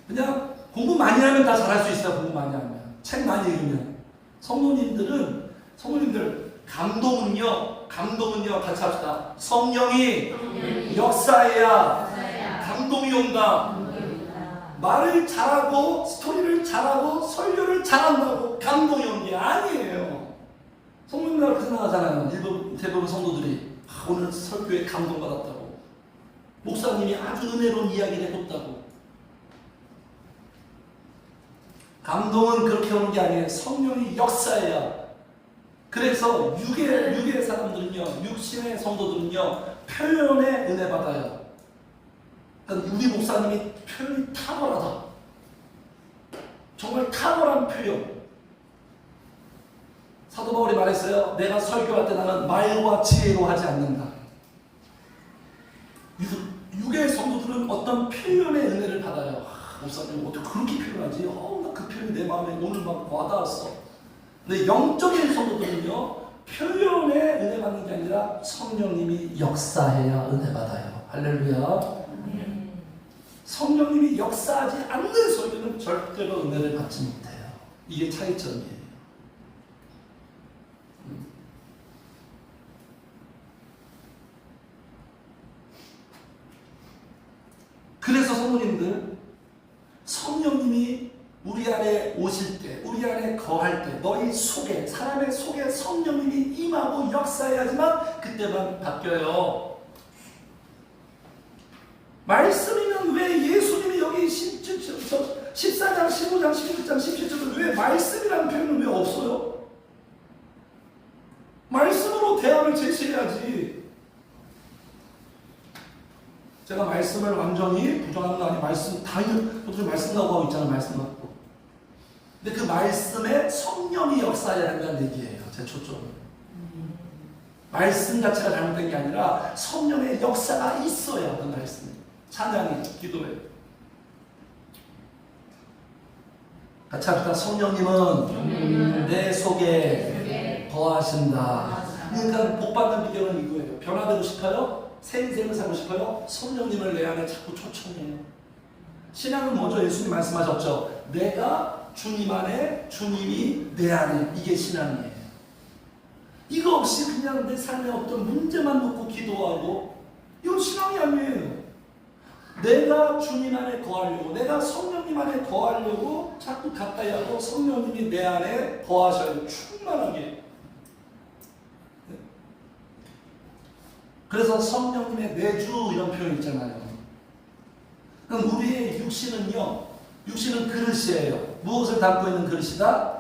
S1: 그냥 공부 많이 하면 다 잘할 수 있어요. 공부 많이 하면. 책 많이 읽으면. 성도님들 감동은요 같이 합시다. 성령이 역사해야 감동이 온다. 말을 잘하고 스토리를 잘하고 설교를 잘한다고 감동이 온 게 아니에요. 성령님들 그렇게 생각하잖아요. 대부분 성도들이 오늘 설교에 감동받았다고, 목사님이 아주 은혜로운 이야기를 해줬다고. 감동은 그렇게 오는 게 아니에요. 성령이 역사해야. 그래서 육의 사람들은요, 육신의 성도들은요, 표현에 은혜 받아요. 그러니까 우리 목사님이 표현이 탁월하다. 정말 탁월한 표현. 사도 바울이 말했어요. 내가 설교할 때 나는 말과 지혜로 하지 않는다. 육의 성도들은 어떤 표현의 은혜를 받아요. 목사님 어떻게 그렇게 표현하지? 나 그 표현이 내 마음에 오늘 막 와닿았어. 근데 영적인 성도들은요, 표현에 은혜 받는 게 아니라 성령님이 역사해야 은혜 받아요. 할렐루야. 성령님이 역사하지 않는 소리는 절대로 은혜를 받지 못해요. 이게 차이점이에요. 그래서 성도님들, 성령님이 우리 안에 오실 때, 우리 안에 거할 때, 너희 속에, 사람의 속에 성령님이 임하고 역사해야지만 그때만 바뀌어요. 말씀이면 왜 예수님이 여기 14장, 15장, 16장, 17절은 왜 말씀이라는 표현은 왜 없어요? 말씀으로 대안을 제시해야지. 제가 말씀을 완전히 부정하는 거 아니에요. 말씀, 당연히, 저도 말씀 나오고 하고 있잖아요. 말씀 갖고. 근데 그 말씀에 성령이 역사해야 된다는 얘기예요. 제 초점은. 말씀 자체가 잘못된 게 아니라 성령의 역사가 있어야 그 말씀이. 찬양이, 기도에. 같이 합시다. 성령님은 내 속에 거하신다. 그러니까 복 받는 비결은 이거예요. 변화되고 싶어요? 새 인생을 살고 싶어요? 성령님을 내 안에 자꾸 초청해요. 신앙은 먼저 예수님 말씀하셨죠. 내가 주님 안에, 주님이 내 안에. 이게 신앙이에요. 이거 없이 그냥 내 삶에 어떤 문제만 놓고 기도하고, 이건 신앙이 아니에요. 내가 주님 안에 거하려고, 내가 성령님 안에 거하려고 자꾸 가까이 하고 성령님이 내 안에 거하셔야 충만하게. 그래서 성령님의 내주 이런 표현 있잖아요. 그럼 우리의 육신은요, 육신은 그릇이에요. 무엇을 담고 있는 그릇이다?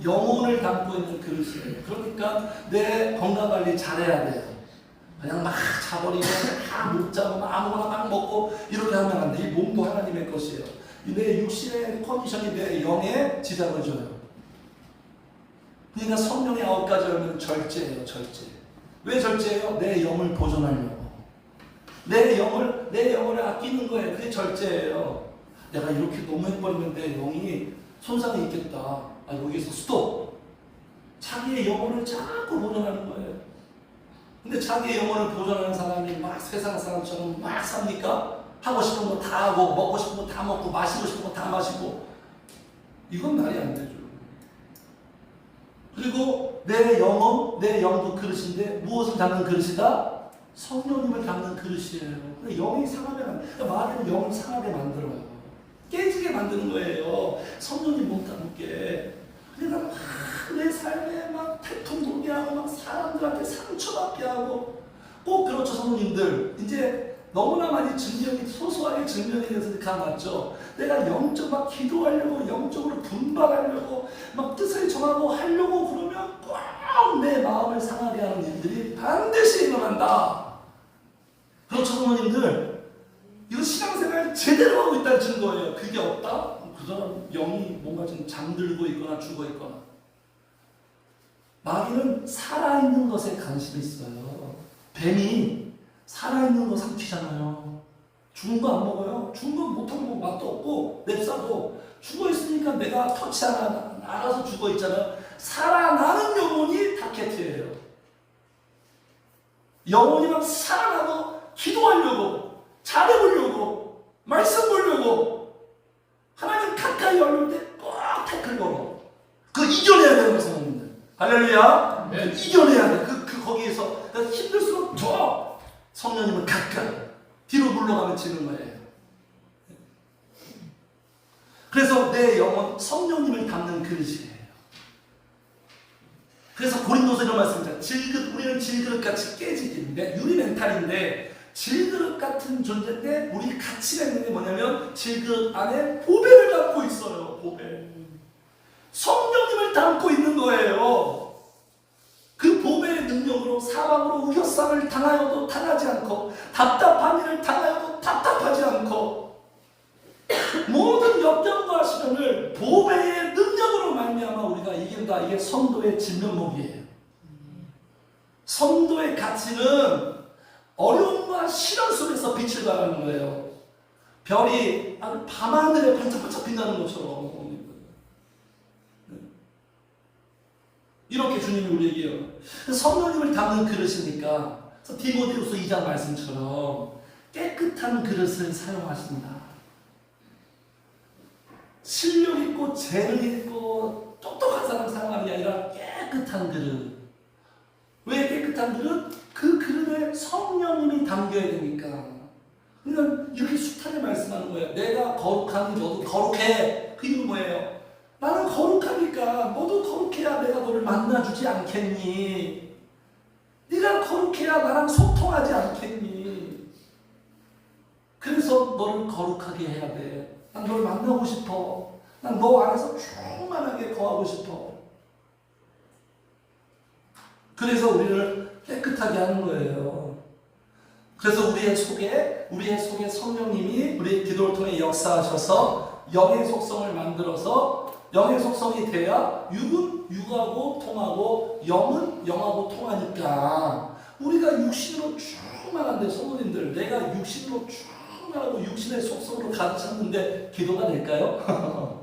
S1: 영혼을 담고 있는 그릇이에요. 그러니까 내 건강관리 잘해야 돼요. 그냥 막 자버리고 다 못 자고 아무거나 막 먹고 이렇게 하면 안 돼. 이 몸도 하나님의 것이에요. 내 육신의 컨디션이 내 영에 지장을 줘요. 그러니까 성령의 9가지 열매는 절제예요. 절제. 왜 절제예요? 내 영을 보존하려고. 내 영을 아끼는 거예요. 그게 절제예요. 내가 이렇게 너무 해버리면 내 영이 손상이 있겠다. 아, 여기서 스톱. 자기의 영혼을 자꾸 보존하는 거예요. 근데 자기의 영혼을 보존하는 사람이 막 세상 사람처럼 막 삽니까? 하고 싶은 거 다 하고, 먹고 싶은 거 다 먹고, 마시고 싶은 거 다 마시고. 이건 말이 안 되죠. 그리고 내 영혼, 내 영도 그릇인데 무엇을 담는 그릇이다? 성령님을 담는 그릇이에요. 영이 상하게 그러니까 말하면 영을 상하게 만들어요. 깨지게 만드는 거예요. 성령님 못 담게. 그러니까 막 내 삶에 막 태통 돌게 하고 막 사람들한테 상처받게 하고 꼭 그렇죠. 성도님들 이제 너무나 많이 증명이 소소하게 증명이 돼서 가맞죠. 내가 영적 막 기도하려고 영적으로 분발하려고 막 뜻을 정하고 하려고 그러면 꼭 내 마음을 상하게 하는 일들이 반드시 일어난다. 그렇죠. 성도님들 이거 신앙생활 제대로 하고 있다는 증거예요. 그게 없다? 그 사람 영이 뭔가 좀 잠들고 있거나 죽어 있거나. 마귀는 살아있는 것에 관심이 있어요. 뱀이 살아있는 거 삼키잖아요. 죽은 거 안 먹어요. 죽은 거 못하고 맛도 없고 냅싸도 죽어있으니까 내가 터치 하나 알아서 죽어있잖아요. 살아나는 영혼이 타켓이에요. 영혼이 막 살아나고 기도하려고 잘해보려고 말씀 보려고 하나님 가까이 하려고 때 꼭 태클 걸어. 그거 이겨내야 되는 거예요. 할렐루야. 네. 이겨내야 돼. 거기에서 힘들수록 더 성령님을 가까이 뒤로 물러가면 지는 거예요. 그래서 내 영혼 성령님을 담는 그릇이에요. 그래서 고린도서 이런 말씀입니다. 우리는 질그릇같이 깨지기인데 유리 멘탈인데 질그릇 같은 존재인데 우리 가치가 있는 게 뭐냐면 질그릇 안에 보배를 담고 있어요. 보배. 성령님을 담고 있는 거예요. 그 보배의 능력으로 사방으로 우겨쌈을 당하여도 당하지 않고 답답한 일을 당하여도 답답하지 않고 모든 역경과 시련을 보배의 능력으로 말미암아 우리가 이긴다. 이게 성도의 진면목이에요. 성도의 가치는 어려움과 시련 속에서 빛을 발하는 거예요. 별이 밤하늘에 반짝반짝 빛나는 것처럼 이렇게 주님이 우리에게요. 성령님을 담는 그릇이니까 디모데후서 2장 말씀처럼 깨끗한 그릇을 사용하신다. 실력 있고 재능 있고 똑똑한 사람 사용하는 게 아니라 깨끗한 그릇. 왜 깨끗한 그릇? 그 그릇에 성령님이 담겨야 되니까. 그러니까 이렇게 숱하게 말씀하는 거예요. 내가 거룩하니 너도 거룩해. 그 이유는 뭐예요? 나는 거룩하니까 너도 거룩해야 내가 너를 만나주지 않겠니? 네가 거룩해야 나랑 소통하지 않겠니? 그래서 너를 거룩하게 해야 돼. 난 너를 만나고 싶어. 난 너 안에서 충만하게 거하고 싶어. 그래서 우리를 깨끗하게 하는 거예요. 그래서 우리의 속에 성령님이 우리의 기도를 통해 역사하셔서 영의 속성을 만들어서 영의 속성이 돼야 육은 육하고 통하고 영은 영하고 통하니까 우리가 육신으로 충만한데 성도님들 내가 육신으로 충만하고 육신의 속성으로 가득 찼는데 기도가 될까요?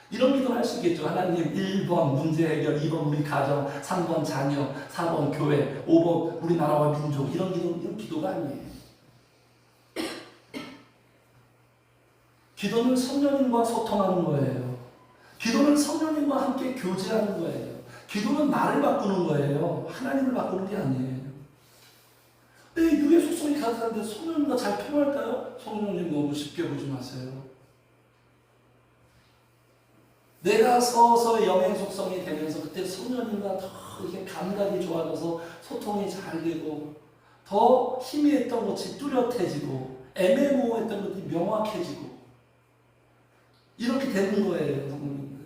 S1: 이런 기도를 할 수 있겠죠. 하나님 1번 문제 해결, 2번 우리 가정, 3번 자녀, 4번 교회, 5번 우리나라와 민족 이런 기도가 아니에요. 기도는 성령님과 소통하는 거예요. 기도는 성령님과 함께 교제하는 거예요. 기도는 나를 바꾸는 거예요. 하나님을 바꾸는 게 아니에요. 내 육의 속성이 가득한데 성령님과 잘 통할까요? 성령님 너무 쉽게 보지 마세요. 내가 서서 영의 속성이 되면서 그때 성령님과 더 이렇게 감각이 좋아져서 소통이 잘 되고 더 희미했던 것이 뚜렷해지고 애매모호했던 것이 명확해지고 이렇게 되는 거예요. 성령님들.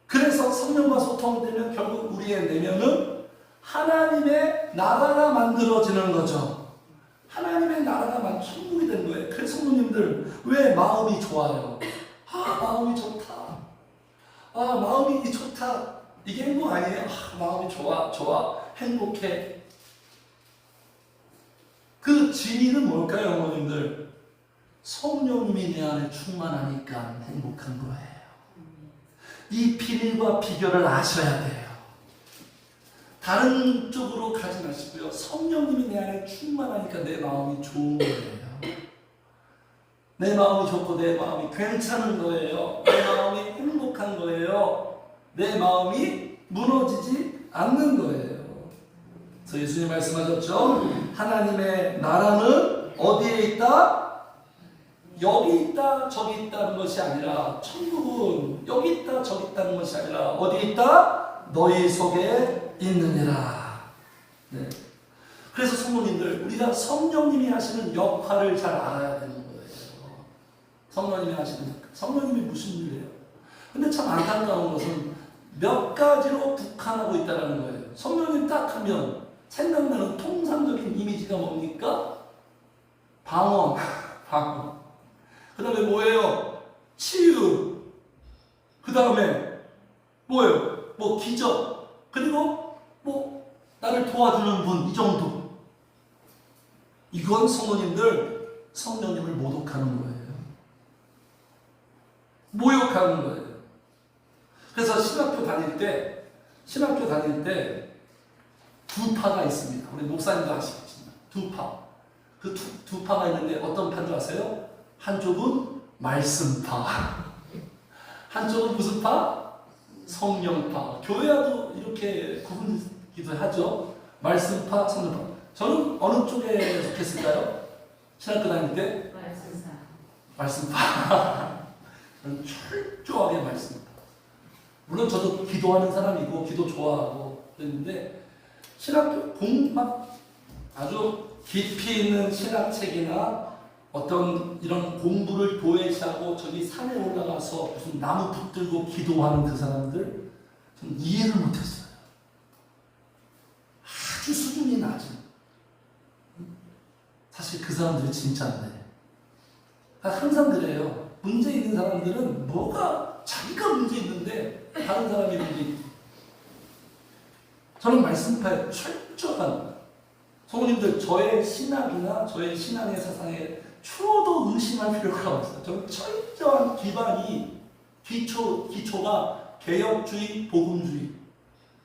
S1: 그래서 성령과 소통되면 결국 우리의 내면은 하나님의 나라가 만들어지는 거죠. 하나님의 나라가 천국이 되는 거예요. 그래서 성령님들 왜 마음이 좋아요? 마음이 좋다. 마음이 좋다. 이게 행복 아니에요? 마음이 좋아. 행복해. 그 진리는 뭘까요, 어머님들? 성령님이 내 안에 충만하니까 행복한 거예요. 이 비밀과 비결을 아셔야 돼요. 다른 쪽으로 가지 마시고요. 성령님이 내 안에 충만하니까 내 마음이 좋은 거예요. 내 마음이 좋고 내 마음이 괜찮은 거예요. 내 마음이 행복한 거예요. 내 마음이 무너지지 않는 거예요. 그래서 예수님 말씀하셨죠. 하나님의 나라는 어디에 있다? 여기 있다 저기 있다는 것이 아니라 천국은 여기 있다 저기 있다는 것이 아니라 어디에 있다? 너희 속에 있느니라. 네. 그래서 성도님들 우리가 성령님이 하시는 역할을 잘 알아야 되는 거예요. 성령님이 무슨 일이에요? 근데 참 안타까운 것은 몇 가지로 국한하고 있다는 거예요. 성령님 딱 하면 생각나는 통상적인 이미지가 뭡니까? 방언. 그 다음에 뭐예요? 치유. 그 다음에 뭐예요? 기적. 그리고 나를 도와주는 분. 이 정도. 이건 성도님들 성령님을 모독하는 거예요. 모욕하는 거예요. 그래서 신학교 다닐 때 두 파가 있습니다. 우리 목사님도 아시겠지만 두 파. 그 두 파가 있는데 어떤 파인 줄 아세요? 한쪽은 말씀파. 한쪽은 무슨 파? 성령파. 교회와도 이렇게 구분기도 하죠. 말씀파, 성령파. 저는 어느 쪽에 속했을까요? 신학교 다닐 때? 말씀파. 저는 철저하게 말씀파. 물론 저도 기도하는 사람이고 기도 좋아하고 그랬는데 신학교 아주 깊이 있는 신학책이나 어떤 이런 공부를 도외시하고 저기 산에 올라가서 무슨 나무 붙들고 기도하는 그 사람들 저는 이해를 못했어요. 아주 수준이 낮은. 사실 그 사람들이 진짜 안 돼. 항상 그래요. 문제 있는 사람들은 자기가 문제 있는데 다른 사람이 문제 있고. 저는 말씀파에 철저한 성도님들 저의 신학이나 저의 신앙의 세상에 추호도 의심할 필요가 없어요. 저는 철저한 기초가 개혁주의, 복음주의.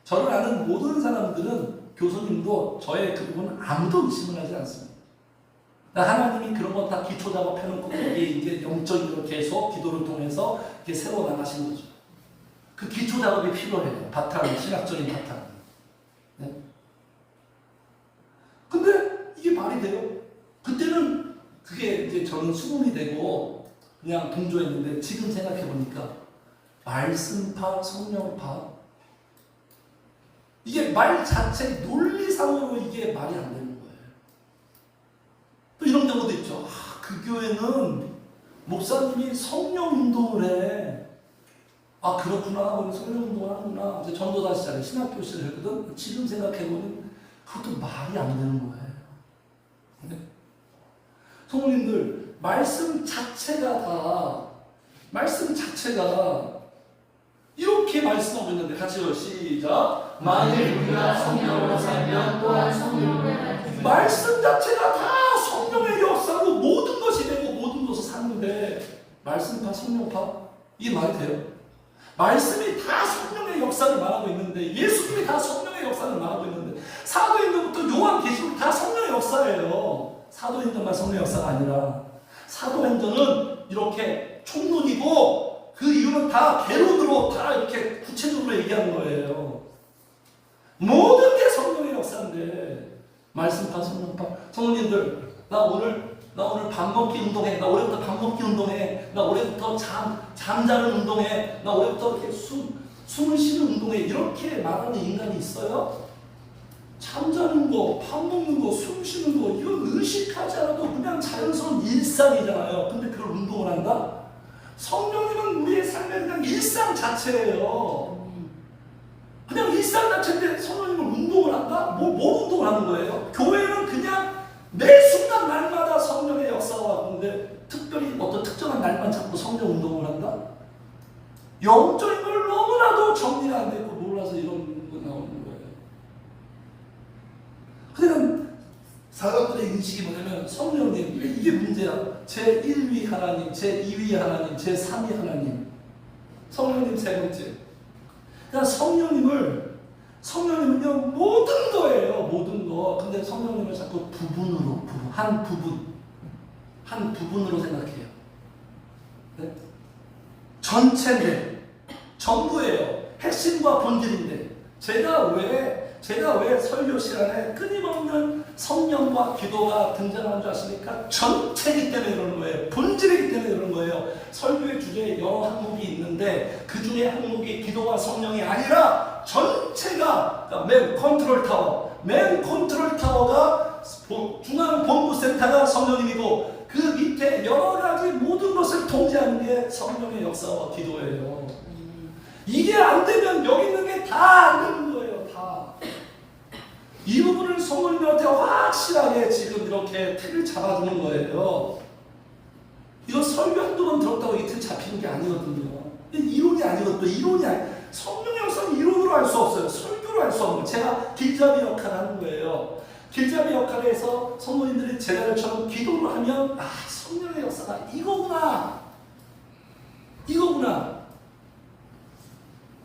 S1: 저를 아는 모든 사람들은 교수님도 저의 그 부분은 아무도 의심을 하지 않습니다. 하나님이 그런 건 다 기초 작업해놓고 거기에 이제 영적으로 계속 기도를 통해서 이게 새로 나가신 거죠. 그 기초 작업이 필요해요. 바탕, 신학적인 바탕. 네? 근데 이게 말이 돼요? 그때는 그게 이제 저는 수긍이 되고 그냥 동조했는데 지금 생각해보니까 말씀파, 성령파 이게 말 자체 논리상으로 이게 말이 안 되는 거예요. 또 이런 경우도 있죠. 그 교회는 목사님이 성령 운동을 해. 그렇구나. 오늘 성령 운동을 하는구나. 이제 전도다시잖아요. 신학교실을 했거든. 지금 생각해보면 그것도 말이 안 되는 거예요. 네? 성도님들, 말씀 자체가 이렇게 말씀하고 있는데 같이 시작.
S2: 만일 우리가 성령으로 살면 또한 성령으로
S1: 말씀 자체가 다 성령의 역사로 모든 것이 되고 모든 것을 사는데 말씀파 성령파 이게 말이 돼요? 말씀이 다 성령의 역사를 말하고 있는데 예수님이 다 성령의 역사를 말하고 있는데 사도행전부터 요한계시록 다 성령의 역사예요. 사도행전만 성령의 역사가 아니라 사도행전은 이렇게 총론이고 그 이유는 다 개론으로 다 이렇게 구체적으로 얘기하는 거예요. 모든 게 성령의 역사인데 말씀파 성령파. 성도님들, 나 오늘 밥 먹기 운동해. 나 올해부터 밥 먹기 운동해. 나 올해부터 잠자는 운동해. 나 올해부터 이렇게 숨을 쉬는 운동해. 이렇게 말하는 인간이 있어요? 잠자는 거, 밥 먹는 거, 숨 쉬는 거 이건 의식하지 않아도 그냥 자연스러운 일상이잖아요. 근데 그걸 운동을 한다? 성령님은 우리의 삶의 그냥 일상 자체예요. 그냥 일상 자체인데 성령님은 운동을 한다? 뭘 운동을 하는 거예요? 교회는 그냥 매 순간 날마다 성령의 역사가 왔는데 특별히 어떤 특정한 날만 잡고 성령 운동을 한다? 영적인 걸 너무나도 정리가 안 되고 몰라서 이런 거 나오는 거예요. 그러니까 사람들의 인식이 뭐냐면 성령님 이게 문제야. 제1위 하나님, 제2위 하나님, 제3위 하나님. 성령님 세 번째. 그러니까 성령님은요 모든 거예요. 모든 거. 근데 성령님을 자꾸 한 부분으로 생각해요. 네? 전체인데 전부예요. 핵심과 본질인데 제가 왜 설교 시간에 끊임없는 성령과 기도가 등장하는 줄 아십니까? 전체이기 때문에 그러는 거예요. 본질이기 때문에 그러는 거예요. 설교의 주제에 여러 항목이 있는데 그 중에 항목이 기도와 성령이 아니라 전체가 맨 컨트롤 타워가 중앙 본부센터가 성령님이고 그 밑에 여러 가지 모든 것을 통제하는 게 성령의 역사와 기도예요. 이게 안 되면 여기 있는 게 다 안 되는 거예요. 다. 이 부분을 성도님들한테 확실하게 지금 이렇게 틀을 잡아주는 거예요. 이거 설교 한두 번 들었다고 이 틀 잡히는 게 아니거든요. 이론이 아니거든요. 성령의 역사는 이론으로 알 수 없어요. 설교로 알 수 없는 거예요. 제가 길잡이 역할을 하는 거예요. 길잡이 역할을 해서 성도님들이 제자들처럼 기도를 하면 성령의 역사가 이거구나.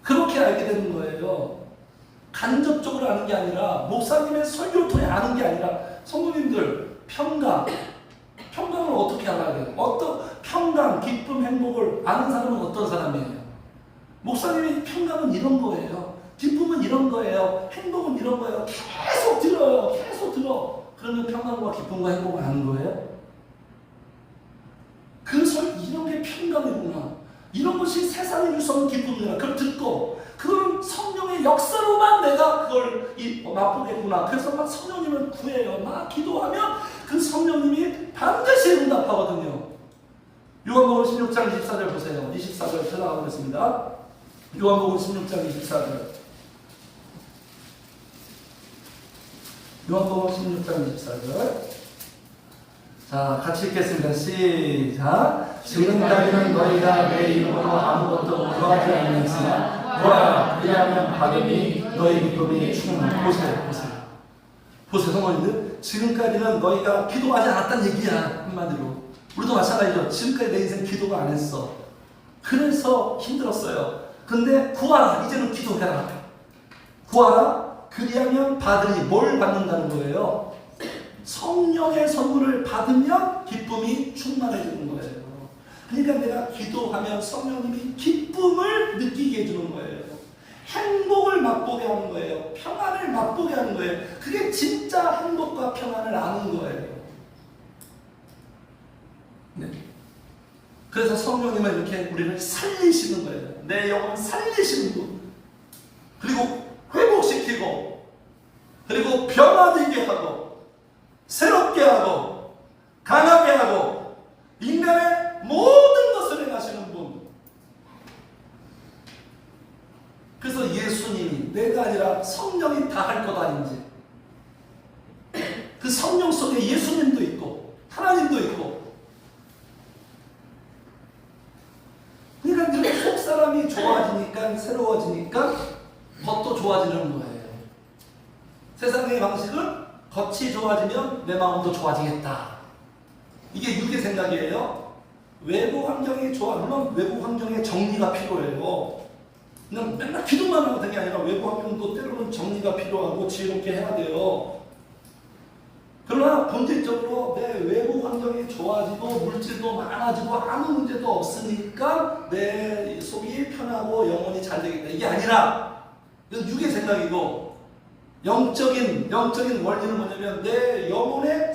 S1: 그렇게 알게 되는 거예요. 간접적으로 아는 게 아니라 목사님의 설교를 통해 아는 게 아니라 성도님들 평강을 어떻게 알아야 돼요? 평강, 기쁨, 행복을 아는 사람은 어떤 사람이에요? 목사님이 평강은 이런 거예요. 기쁨은 이런 거예요. 행복은 이런 거예요. 계속 들어. 그러면 평강과 기쁨과 행복을 아는 거예요? 이런 게 평강이구나. 이런 것이 세상에 줄 수 없는 기쁨이구나. 그걸 듣고 그건 성령의 역사로만 내가 그걸 맛보겠구나. 그래서 막 성령님을 구해요. 막 기도하면 그 성령님이 반드시 응답하거든요. 요한복음 16장 24절 보세요. 24절 들어가보겠습니다. 요한복음 16장 24절. 요한복음 16장 24절. 자, 같이 읽겠습니다. 시작. 지금까지는 너희가 내 이름으로 아무것도 구하지 않았으나 구하라 그리하면 받으니 너희 기쁨이 충만하다. 보세요 성도님들. 지금까지는 너희가 기도하지 않았다는 얘기야. 한마디로 우리도 마찬가지죠. 지금까지 내 인생 기도가 안 했어. 그래서 힘들었어요. 근데 구하라. 이제는 기도해라. 구하라. 그리하면 받으니. 뭘 받는다는 거예요? 성령의 선물을 받으면 기쁨이 충만해지는 거예요. 그러니까 내가 기도하면 성령님이 기쁨을 느끼게 해주는 거예요. 행복을 맛보게 하는 거예요. 평안을 맛보게 하는 거예요. 그게 진짜 행복과 평안을 아는 거예요. 네. 그래서 성령님은 이렇게 우리를 살리시는 거예요. 내 영혼 살리시는 분. 그리고 회복시키고, 그리고 변화되게 하고, 새롭게 하고, 강하게 하고, 인간의 모든 것을 행하시는 분. 그래서 예수님이 내가 아니라 성령이 다 할 것 아닌지, 그 성령 속에 예수님도 있고 하나님도 있고, 그러니까 이렇게 속사람이 좋아지니까, 새로워지니까 겉도 좋아지는 거예요. 세상의 방식은 겉이 좋아지면 내 마음도 좋아지겠다. 이게 육의 생각이에요. 외부 환경이 좋아. 물론 외부 환경에 정리가 필요해요. 그냥 맨날 기도만 하고 되는 게 아니라 외부 환경도 때로는 정리가 필요하고 지혜롭게 해야 돼요. 그러나 본질적으로 내 외부 환경이 좋아지고 물질도 많아지고 아무 문제도 없으니까 내 속이 편하고 영혼이 잘 되겠다. 이게 아니라 이건 육의 생각이고, 영적인 원리는 뭐냐면 내 영혼의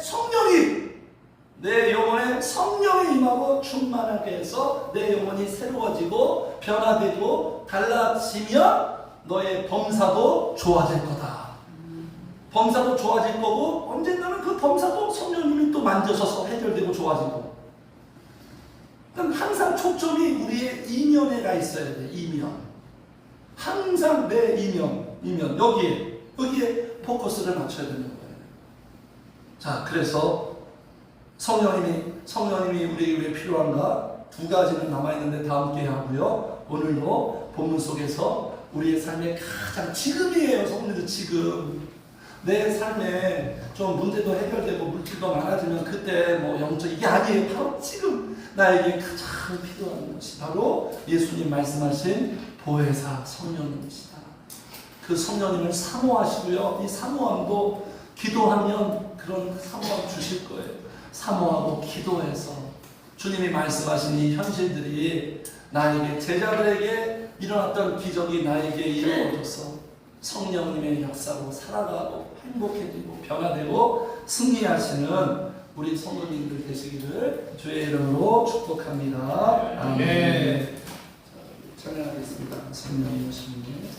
S1: 성령이 임하고 충만하게 해서 내 영혼이 새로워지고 변화되고 달라지면 너의 범사도 좋아질 거다. 범사도 좋아질 거고, 언젠가는 그 범사도 성령님이 또 만져서 해결되고 좋아지고. 그러니까 항상 초점이 우리의 이면에 가 있어야 돼. 이면. 항상 내 이면 여기에 포커스를 맞춰야 되는 거예요. 자, 그래서 성령님이 우리에게 왜 필요한가? 두 가지는 남아있는데 다음 기회에 하고요. 오늘도 본문 속에서 우리의 삶의 가장 지금이에요. 성령도 지금. 내 삶에 좀 문제도 해결되고 물질도 많아지면 그때 뭐 영적, 이게 아니에요. 바로 지금 나에게 가장 필요한 것이 바로 예수님 말씀하신 보혜사 성령님이시다. 그 성령님을 사모하시고요. 이 사모함도 기도하면 그런 사모함 주실 거예요. 사모하고 기도해서 주님이 말씀하신 이 현실들이 나에게, 제자들에게 일어났던 기적이 나에게 이루어져서 성령님의 역사로 살아가고 행복해지고 변화되고 승리하시는 우리 성도님들 되시기를 주의 이름으로 축복합니다. 아멘. 찬양하겠습니다. 성령님 오시니